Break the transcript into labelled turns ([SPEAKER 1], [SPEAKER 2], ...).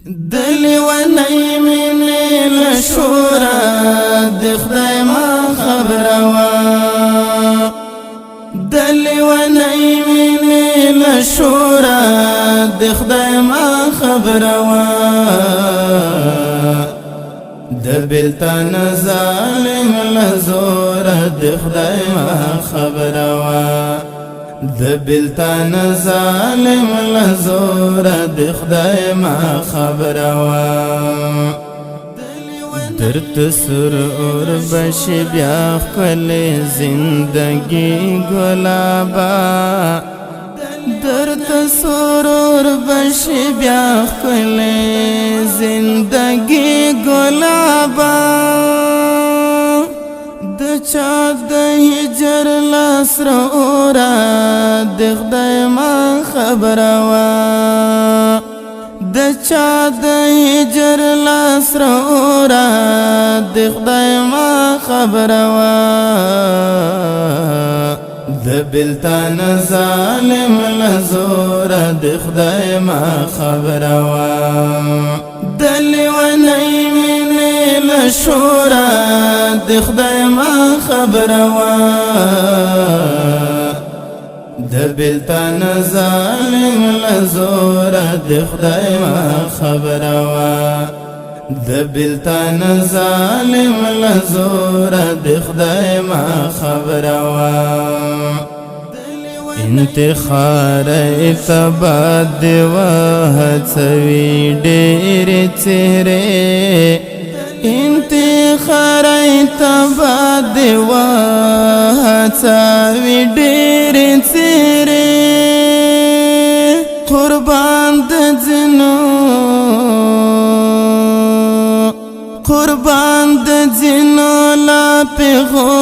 [SPEAKER 1] دلی ونی منی لشورا د خدای ما خبروا دلی ونی منی لشورا د خدای ما خبروا د بلتان ظالم لزورا د خدای ما خبروا د بلتان ظالم لزورا د خدای ما خبروا درت سرور بشی بیا خپل زندگی گلابا درت سرور بشی بیا خپل زندگی گلابا د چا د هجر لاس رورا د خدای ما خبروا د چا د هجر لاس رورا د خدای ما خبروا د بلتان ظالم لزورا د خدای ما خبروا دلی ونی منی لشورا د خدای ما خبروا د بلتان ظالم لزورا د خدای ما خبروا د بلتان ظالم لزورا د خدای ما خبروا انتخار اتباد وهڅوي ډېر څېرې انتخار اتباد وهڅوي ډېر څېرې قربان د ځینو قربان د ځینو لا پیغور